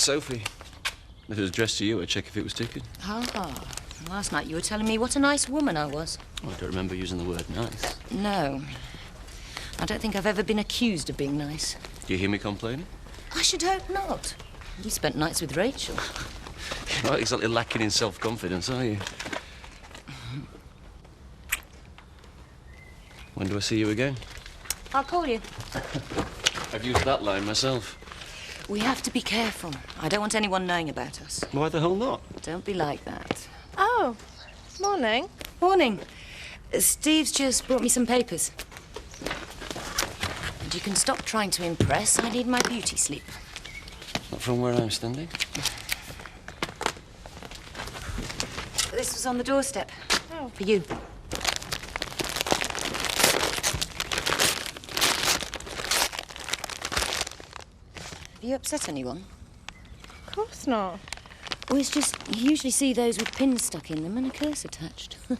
Sophie. If it was addressed to you, I'd check if it was ticketed. Ah, last night you were telling me what a nice woman I was. Oh, I don't remember using the word nice. No. I don't think I've ever been accused of being nice. Do you hear me complaining? I should hope not. You spent nights with Rachel. You're not exactly lacking in self-confidence, are you? When do I see you again? I'll call you. I've used that line myself. We have to be careful. I don't want anyone knowing about us. Why the hell not? Don't be like that. Oh, morning. Morning. Steve's just brought me some papers. And you can stop trying to impress. I need my beauty sleep. Not from where I'm standing. This was on the doorstep. Oh. For you. Have you upset anyone? Of course not. Well, it's just, you usually see those with pins stuck in them and a curse attached. Come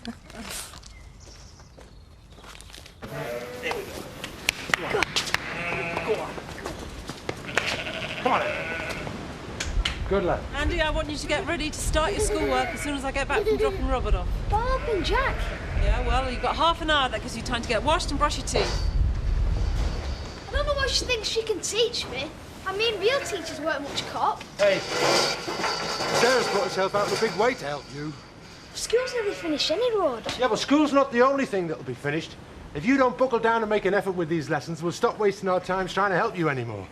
on, good lad. Andy, I want you to get ready to start your schoolwork as soon as I get back from dropping Robert off. Bob and Jack. Yeah, well, you've got half an hour. That gives you time to get washed and brush your teeth. I don't know why she thinks she can teach me. I mean, real teachers weren't much cop. Hey, Sarah's brought herself out with a big weight to help you. School's never finished any road. Yeah, but school's not the only thing that'll be finished. If you don't buckle down and make an effort with these lessons, we'll stop wasting our time trying to help you anymore.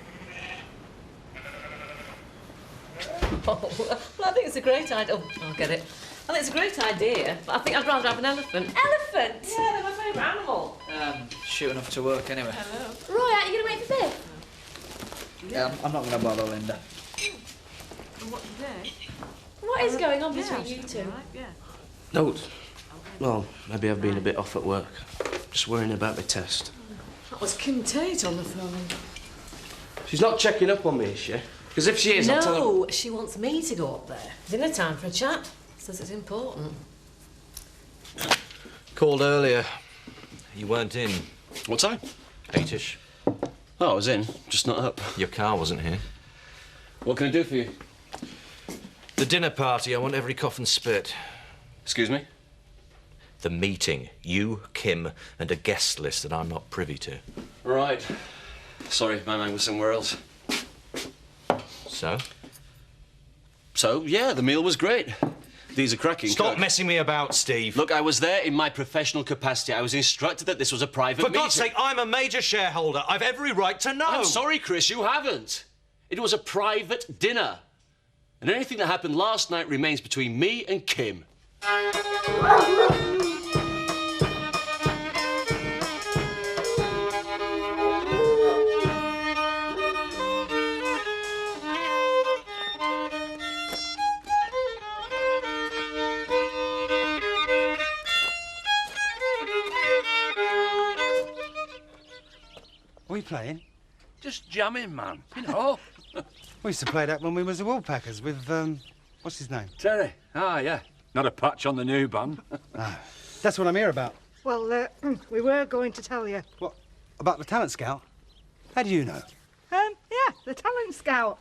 Oh, well, I think it's a great idea. Oh, I'll get it. I think it's a great idea, but I think I'd rather have an elephant. Elephant? Yeah, they're my favourite animal. Shooting off to work anyway. Hello. Roy, aren't you going to wait for Bill? Yeah, I'm not going to bother Linda. What today? What is going on between you two? Right, yeah. No. Well, maybe I've been a bit off at work. Just worrying about my test. That was Kim Tate on the phone. She's not checking up on me, is she? Because if she is, I'll tell her... No, she wants me to go up there. Dinner time for a chat. Says it's important. Called earlier. You weren't in. What time? 8ish. Oh, I was in, just not up. Your car wasn't here. What can I do for you? The dinner party, I want every cough and spit. Excuse me? The meeting. You, Kim, and a guest list that I'm not privy to. Right. Sorry, my mind was somewhere else. So? So, yeah, the meal was great. These are cracking. Stop messing me about, Steve. Look, I was there in my professional capacity. I was instructed that this was a private meeting. For God's sake, I'm a major shareholder. I've every right to know. I'm sorry, Chris, you haven't. It was a private dinner. And anything that happened last night remains between me and Kim. What are you playing? Just jamming, man, you know. We used to play that when we was the Woolpackers with, what's his name? Terry. Ah, yeah. Not a patch on the new band. That's what I'm here about. Well, we were going to tell you. What, about the talent scout? How do you know? Yeah, the talent scout.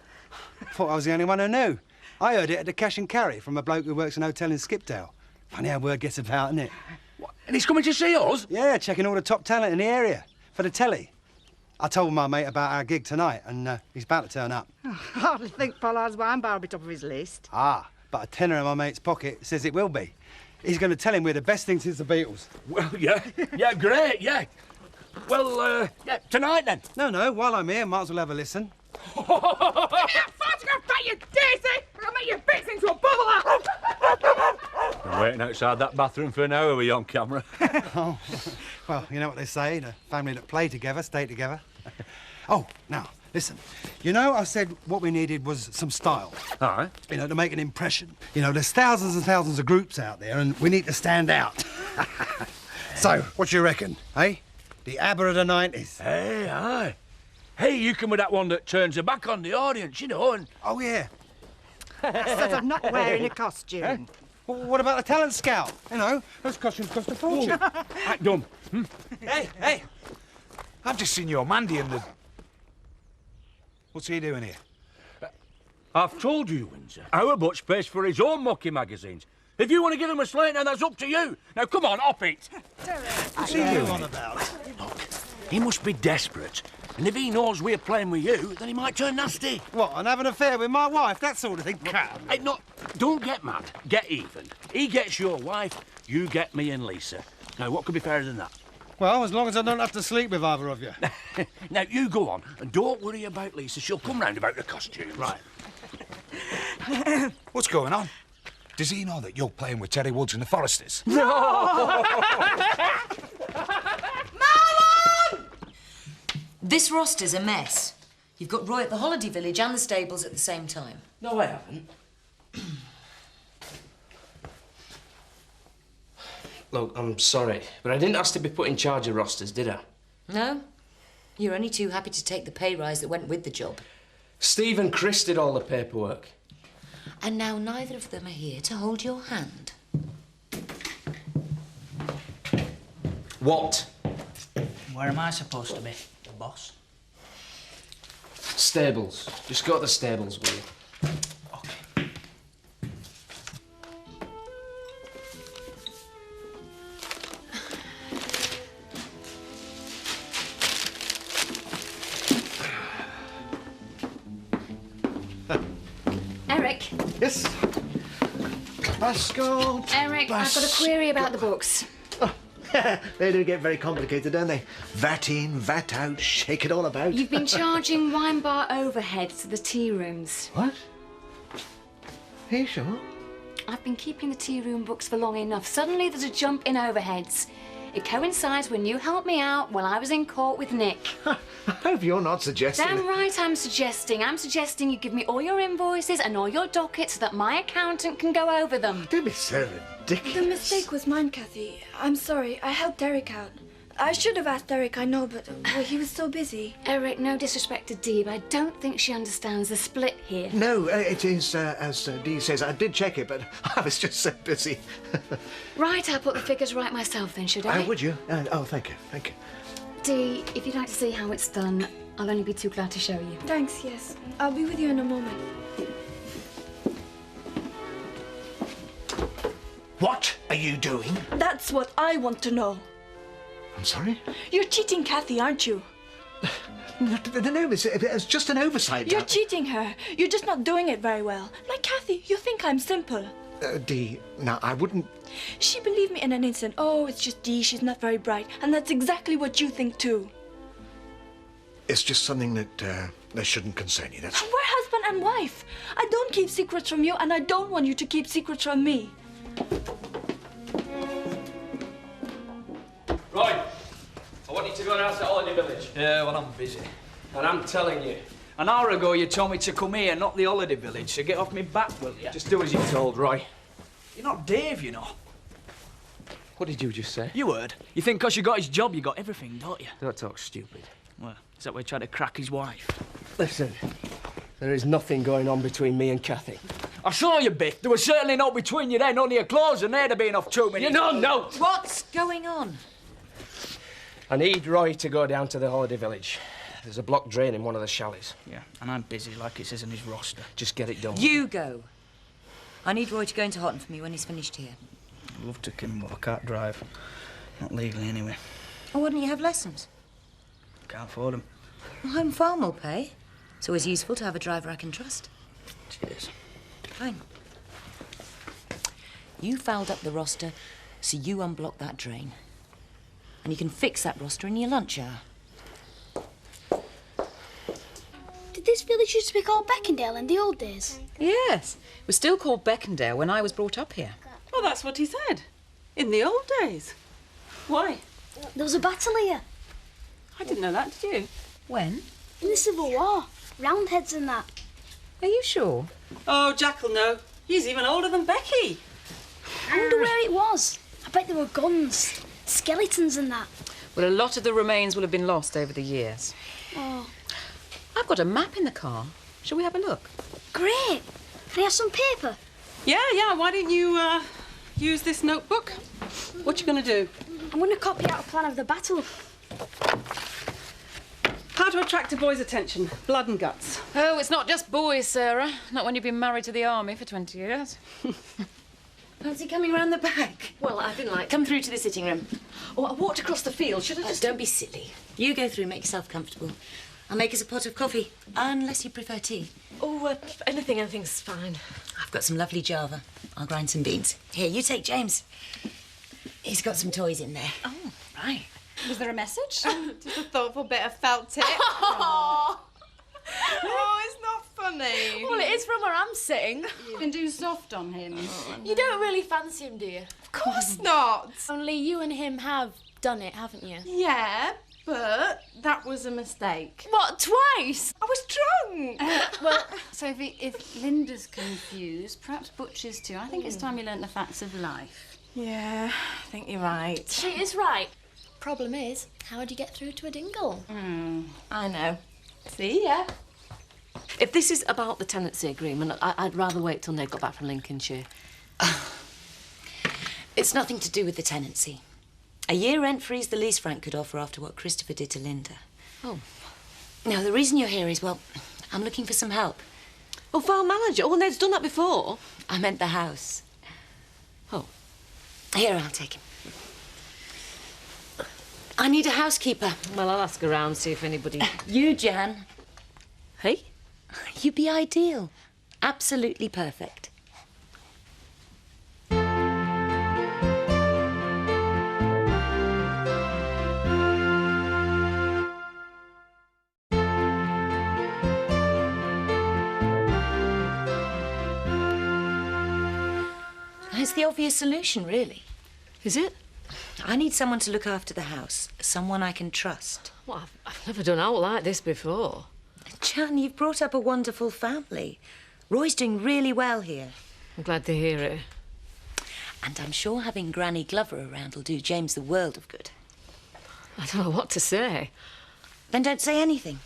Thought I was the only one who knew. I heard it at the cash and carry from a bloke who works in a hotel in Skipdale. Funny how word gets about, isn't it? What? And he's coming to see us? Yeah, checking all the top talent in the area for the telly. I told my mate about our gig tonight, and he's about to turn up. I hardly think Pollard's wine bar will be top of his list. Ah, but a tenner in my mate's pocket says it will be. He's going to tell him we're the best thing since the Beatles. Well, yeah. Yeah, great, yeah. Well, yeah, tonight then. No, while I'm here, might as well have a listen. Photograph that, you daisy! I'll make your bits into a bubble. Been waiting outside that bathroom for an hour with you on camera. Oh, well, you know what they say, the family that play together stay together. Oh, now, listen. You know, I said what we needed was some style. All right. You know, to make an impression. You know, there's thousands and thousands of groups out there, and we need to stand out. So, what do you reckon, eh? The ABBA of the 90s. Hey, aye. Hey, you come with that one that turns her back on the audience, you know, and... Oh, yeah. Instead of not wearing a costume. Well, what about the talent scout? You know, those costumes cost a fortune. Act dumb. Hey! I've just seen your Mandy and the... What's he doing here? I've told you, Windsor, our Butch pays for his own mucky magazines. If you want to give him a slate, now that's up to you. Now, come on, off it. What's he on about? Look, he must be desperate. And if he knows we're playing with you, then he might turn nasty. What, and have an affair with my wife? That sort of thing? Come. Hey, no, don't get mad. Get even. He gets your wife, you get me and Lisa. Now, what could be fairer than that? Well, as long as I don't have to sleep with either of you. Now, you go on, and don't worry about Lisa. She'll come round about the costumes. Right. What's going on? Does he know that you're playing with Terry Woods and the Foresters? Marlon! This roster's a mess. You've got Roy at the holiday village and the stables at the same time. No, I haven't. Look, I'm sorry, but I didn't ask to be put in charge of rosters, did I? No? You're only too happy to take the pay rise that went with the job. Steve and Chris did all the paperwork. And now neither of them are here to hold your hand. What? Where am I supposed to be? The boss? Stables. Just go to the stables, will you? Okay. Eric. Yes? Pascal. Eric, I've got a query about the books. They do get very complicated, don't they? VAT in, VAT out, shake it all about. You've been charging wine bar overheads to the tea rooms. What? Are you sure? I've been keeping the tea room books for long enough. Suddenly there's a jump in overheads. It coincides when you helped me out while I was in court with Nick. I hope you're not suggesting... Damn right I'm suggesting. I'm suggesting you give me all your invoices and all your dockets so that my accountant can go over them. Don't be so ridiculous. The mistake was mine, Kathy. I'm sorry. I helped Eric out. I should have asked Eric, I know, but well, he was so busy. Eric, no disrespect to Dee, but I don't think she understands the split here. No, it is, as Dee says, I did check it, but I was just so busy. Right, I'll put the figures right myself then, should I? Would you? Oh, thank you, thank you. Dee, if you'd like to see how it's done, I'll only be too glad to show you. Thanks, yes. I'll be with you in a moment. What are you doing? That's what I want to know. I'm sorry? You're cheating Kathy, aren't you? No, it's just an oversight. You're cheating her. You're just not doing it very well. Like Kathy, you think I'm simple. Dee, now, I wouldn't... She believed me in an instant. Oh, it's just Dee, she's not very bright. And that's exactly what you think too. It's just something that shouldn't concern you, that's... We're husband and wife. I don't keep secrets from you, and I don't want you to keep secrets from me. Right. I want you to go down to Holiday Village. Yeah, well, I'm busy. And I'm telling you. An hour ago, you told me to come here, not the holiday village, so get off me back, will you? Just do as you're told, Roy. You're not Dave, you know. What did you just say? You heard. You think 'cause you got his job, you got everything, don't you? Don't talk stupid. Well, is that why he tried to crack his wife? Listen, there is nothing going on between me and Kathy. I saw you, Biff. There was certainly not between you then, only your clothes, and they'd have been off 2 minutes. No. What's going on? I need Roy to go down to the holiday village. There's a blocked drain in one of the chalets. Yeah, and I'm busy, like it says in his roster. Just get it done. You go. I need Roy to go into Houghton for me when he's finished here. I'd love to, Kim, but I can't drive. Not legally, anyway. Oh, why don't you have lessons? Can't afford them. Well, Home Farm will pay. It's always useful to have a driver I can trust. Cheers. Fine. You fouled up the roster, so you unblock that drain. And you can fix that roster in your lunch hour. Did this village used to be called Beckendale in the old days? Yes. It was still called Beckendale when I was brought up here. Well, that's what he said. In the old days. Why? There was a battle here. I didn't know that, did you? When? In the Civil War. Roundheads and that. Are you sure? Oh, Jack'll know. He's even older than Becky. I wonder where it was. I bet there were guns, skeletons and that. Well, a lot of the remains will have been lost over the years. Oh. I've got a map in the car. Shall we have a look? Great. Can I have some paper? Yeah. Why don't you use this notebook? What you going to do? I'm going to copy out a plan of the battle. How do I attract a boy's attention? Blood and guts. Oh, it's not just boys, Sarah. Not when you've been married to the army for 20 years. Fancy coming round the back? Well, I didn't like... Come through to the sitting room. Oh, I walked across the field. Should I just... Don't be silly. You go through, make yourself comfortable. I'll make us a pot of coffee, unless you prefer tea. Oh, anything's fine. I've got some lovely Java. I'll grind some beans. Here, you take James. He's got some toys in there. Oh, right. Was there a message? Just a thoughtful bit of felt tip. Oh, it's not funny. Well, it is from where I'm sitting. You've been doing soft on him. You don't really fancy him, do you? Of course not. Only you and him have done it, haven't you? Yeah, but that was a mistake. What, twice? I was drunk. Well, Sophie, if Linda's confused, perhaps Butch is too. I think it's time you learnt the facts of life. Yeah, I think you're right. She is right. Problem is, how would you get through to a dingle? I know. See ya. If this is about the tenancy agreement, I'd rather wait till Ned got back from Lincolnshire. It's nothing to do with the tenancy. A year rent-free's the least Frank could offer after what Christopher did to Linda. Oh. Now, the reason you're here is, well, I'm looking for some help. Oh, farm manager? Oh, Ned's done that before. I meant the house. Oh. Here, I'll take him. I need a housekeeper. Well, I'll ask around, see if anybody... You, Jan. Hey? You'd be ideal. Absolutely perfect. It's the obvious solution, really. Is it? I need someone to look after the house. Someone I can trust. Well, I've never done out like this before. Jan, you've brought up a wonderful family. Roy's doing really well here. I'm glad to hear it. And I'm sure having Granny Glover around will do James the world of good. I don't know what to say. Then don't say anything.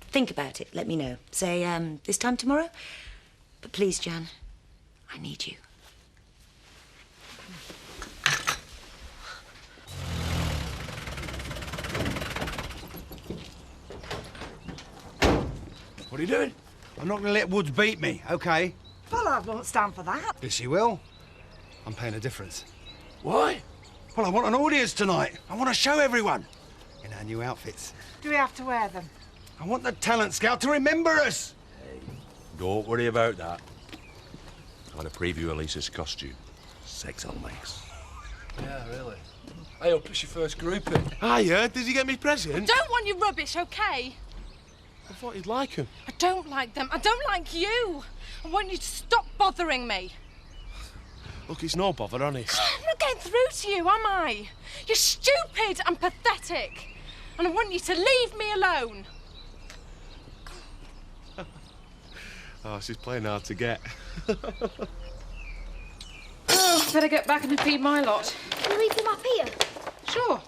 Think about it. Let me know. Say, this time tomorrow? But please, Jan, I need you. What are you doing? I'm not going to let Woods beat me, OK? Well, I won't stand for that. Yes, she will. I'm paying a difference. Why? Well, I want an audience tonight. I want to show everyone in our new outfits. Do we have to wear them? I want the talent scout to remember us. Don't worry about that. I want to preview Elisa's costume. Sex on legs. Yeah, really. I hope it's your first grouping. Hiya, did you get me present? Don't want your rubbish, OK? I thought you'd like them. I don't like them. I don't like you. I want you to stop bothering me. Look, it's no bother, honest. I'm not getting through to you, am I? You're stupid and pathetic. And I want you to leave me alone. Oh, she's playing hard to get. Oh, better get back and feed my lot. Can you leave them up here? Sure.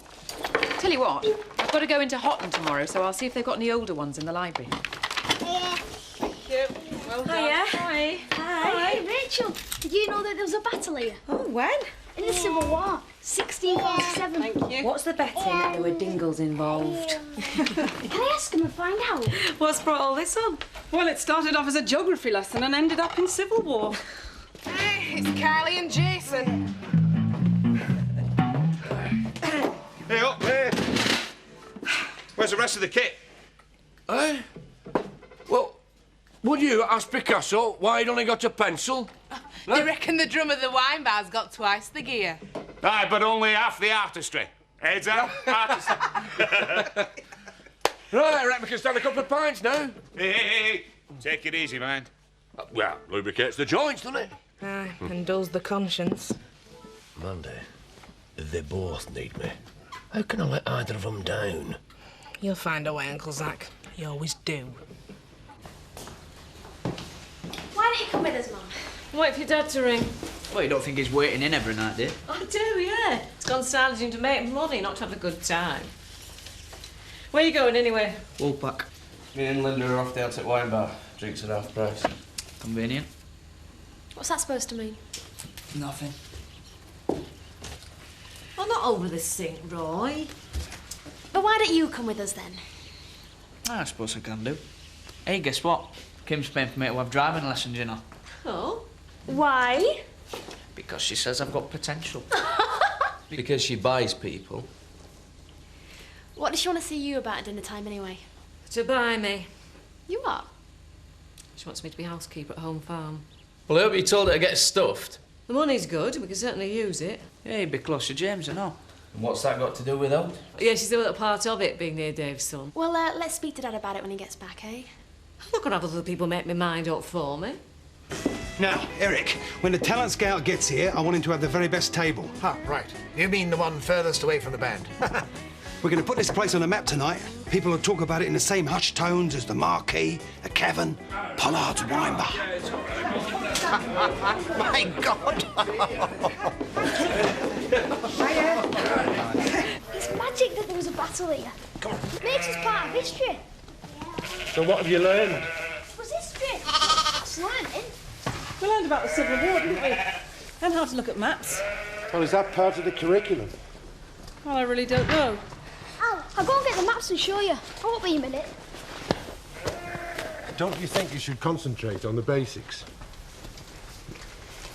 Tell you what, I've got to go into Hotton tomorrow, so I'll see if they've got any older ones in the library. Thank you. Well done. Hiya. Hi. Hi. Hey, Rachel, did you know that there was a battle here? Oh, when? In the Civil War, 1647. Thank you. What's the betting that there were dingles involved? Can I ask him and find out? What's brought all this on? Well, it started off as a geography lesson and ended up in Civil War. Hey, it's Carly and Jason. Hey, up, hey. Where's the rest of the kit? Eh? Well, would you ask Picasso why he'd only got a pencil? They reckon the drum of the wine bar's got twice the gear. Aye, but only half the artistry. Heads up, artistry. Right, I reckon we can stand a couple of pints now. Hey. Take it easy, mind. Well, lubricates the joints, doesn't it? Aye, and dulls the conscience. Mandy, they both need me. How can I let either of them down? You'll find a way, Uncle Zack. You always do. Why don't you come with us, Mum? Wait for your dad to ring. Well, you don't think he's waiting in every night, do you? I do, yeah. It's gone salvaging to make money, not to have a good time. Where are you going, anyway? Woolpack. Me and Linda are off the Attic Wine Bar. Drinks at half price. Convenient. What's that supposed to mean? Nothing. I'm not over the sink, Roy. But why don't you come with us then? I suppose I can do. Hey, guess what? Kim's paying for me to have driving lessons, you know. Oh? Why? Because she says I've got potential. Because she buys people. What does she want to see you about at dinner time, anyway? To buy me. You are? She wants me to be housekeeper at home farm. Well, I hope you told her to get stuffed. The money's good. We can certainly use it. Yeah, you'd be close to James, I know. And what's that got to do with out? Yeah, she's a little part of it, being near Dave's son. Well, let's speak to Dad about it when he gets back, eh? I'm not going to have other people make my mind up for me. Now, Eric, when the talent scout gets here, I want him to have the very best table. Ah, right. You mean the one furthest away from the band? We're going to put this place on the map tonight. People will talk about it in the same hushed tones as the Marquee, the Cavern, Pollard's Wine Bar. My God! It's magic that there was a battle here. It makes us part of history. So what have you learned? It was history. It's learning. We learned about the Civil War, didn't we? And how to look at maps. Well, is that part of the curriculum? Well, I really don't know. Al, I'll go and get the maps and show you. I won't be a minute. Don't you think you should concentrate on the basics?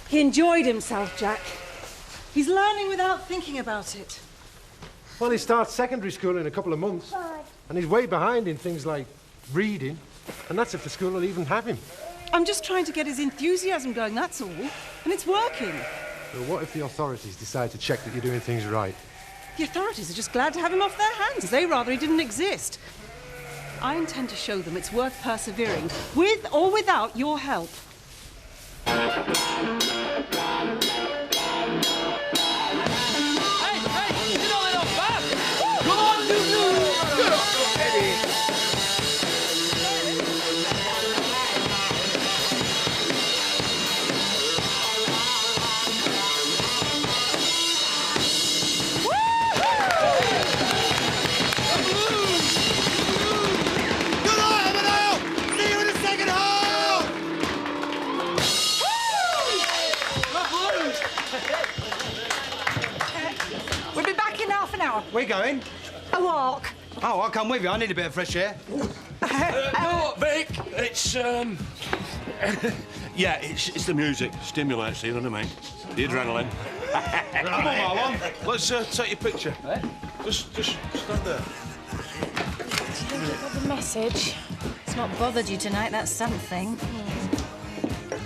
He enjoyed himself, Jack. He's learning without thinking about it. Well, he starts secondary school in a couple of months. And he's way behind in things like reading. And that's if the school will even have him. I'm just trying to get his enthusiasm going, that's all. And it's working. So what if the authorities decide to check that you're doing things right? The authorities are just glad to have him off their hands. They rather he didn't exist. I intend to show them it's worth persevering, with or without your help. Where you going? A walk. Oh, I'll come with you. I need a bit of fresh air. No, Vic, it's, yeah, it's the music. Stimulates, you know what I mean? The adrenaline. Come on, Marlon. Let's take your picture. Eh? Just stand there. Got the message. It's not bothered you tonight, that's something.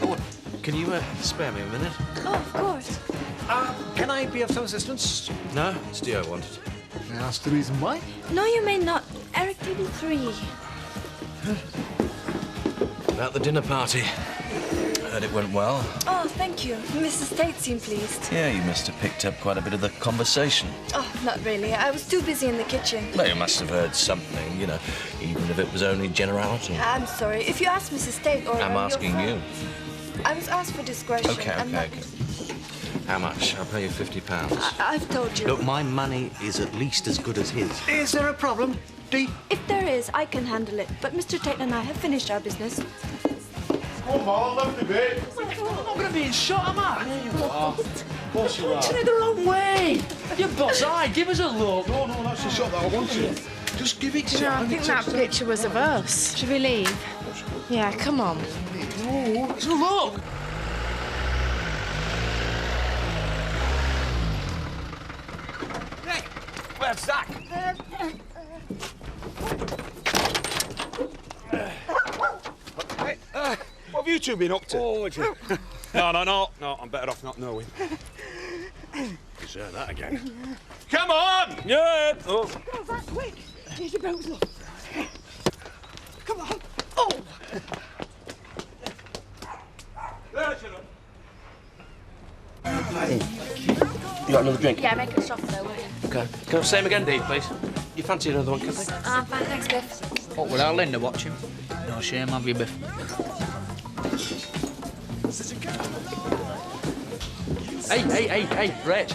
Oh, can you spare me a minute? Oh, of course. Can I be of some assistance? No, it's Dio I wanted. May I ask the reason why? No, you may not. Eric, table 3. About the dinner party. Heard it went well. Oh, thank you. Mrs. Tate seemed pleased. Yeah, you must have picked up quite a bit of the conversation. Oh, not really. I was too busy in the kitchen. Well, you must have heard something, you know, even if it was only generality. I'm sorry. If you ask Mrs. Tate or... I'm asking you. I was asked for discretion. Okay. How much? I'll pay you £50. I've told you. Look, my money is at least as good as his. Is there a problem, Dee? If there is, I can handle it. But Mr. Tate and I have finished our business. Come on, left a bit. I'm not going to be in shot, am I? There you are. Of course you are. Turn it the wrong way. You boss eye, give us a look. No, that's the shot that I wanted. Just give it to You know, I think that picture was of us. Should we leave? Yeah, come on. No, it's a look. Hey, where's Zach? What have you two been up to? Oh, it's No, I'm better off not knowing. Say that again. Come on! Yeah! Oh. Go, Zach, quick. Here's your boat, look. Come on. Oh! There, shut You got another drink? Yeah, make it soft though, won't you? Okay. Can I have the same again, Dave, please? You fancy another one, Kathy? Fine, thanks, Biff. What, without Linda watching? No shame, have you, Biff? Hey, Reg.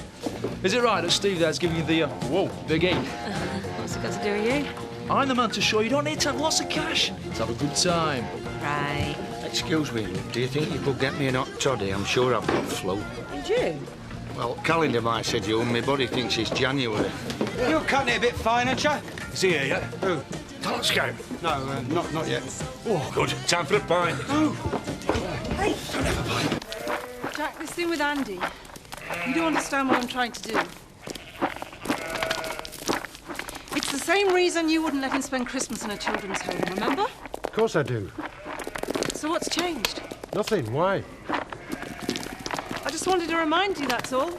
Is it right that Steve there's giving you the, whoa, big E? What's it got to do with you? I'm the man to show you don't need to have lots of cash. Let's have a good time. Right. Excuse me, do you think you could get me an hot toddy? I'm sure I've got flu. Did you? Well, calendar might said you, and my body thinks it's January. You're cutting it a bit fine, aren't you? Is he here yet? Who? Talent scout? No, not yet. Oh, good. Time for a pint. Hey! Don't have a pint. Jack, this thing with Andy. You don't understand what I'm trying to do. It's the same reason you wouldn't let him spend Christmas in a children's home, remember? Of course I do. So what's changed? Nothing. Why? I just wanted to remind you, that's all.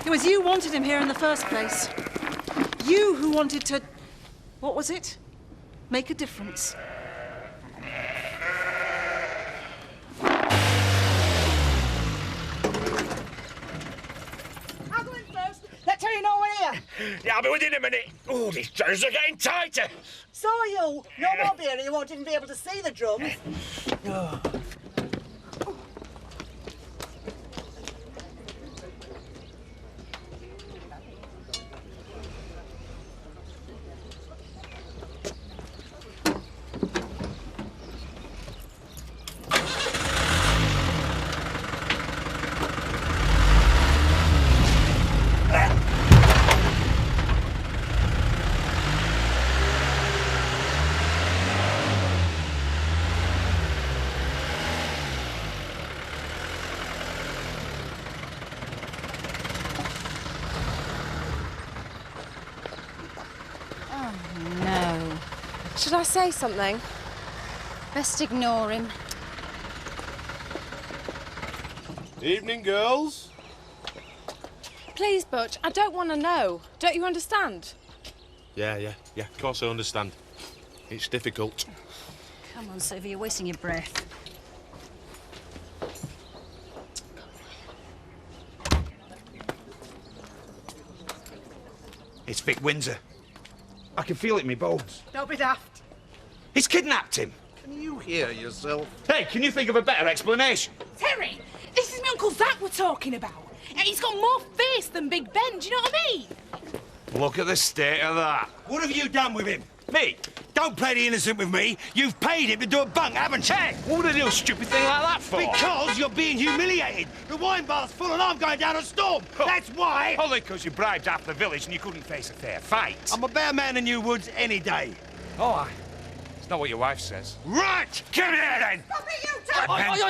It was you wanted him here in the first place. You who wanted to... What was it? Make a difference. I'll go in first. Let's tell you no one here. Yeah, I'll be within a minute. Oh, these trousers are getting tighter. So are you. No more beer and you won't even be able to see the drums. Oh. No. Should I say something? Best ignore him. Evening, girls. Please, Butch, I don't want to know. Don't you understand? Yeah, of course I understand. It's difficult. Come on, Sophie, you're wasting your breath. It's Vic Windsor. I can feel it in my bones. Don't be daft. He's kidnapped him. Can you hear yourself? Hey, can you think of a better explanation? Terry, this is my Uncle Zach we're talking about. And he's got more face than Big Ben, do you know what I mean? Look at the state of that. What have you done with him? Me? Don't play the innocent with me. You've paid him to do a bunk, haven't you? Hey, what would I do a stupid thing like that for? Because you're being humiliated. The wine bar's full and I'm going down a storm. That's why. Only because you bribed half the village and you couldn't face a fair fight. I'm a better man than you, Woods, any day. Oh, aye. It's not what your wife says. Right! Come here, then! Stop it, you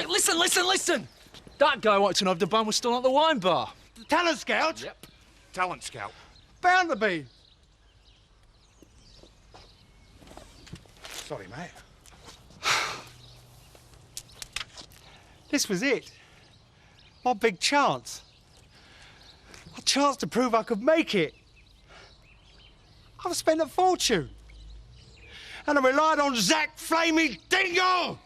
two! Listen! That guy wanted to know if the band was still at the wine bar. The talent scout? Yep. Talent scout. Bound to be. Sorry, mate. This was it. My big chance. A chance to prove I could make it. I've spent a fortune. And I relied on Zach Flamey Dingle!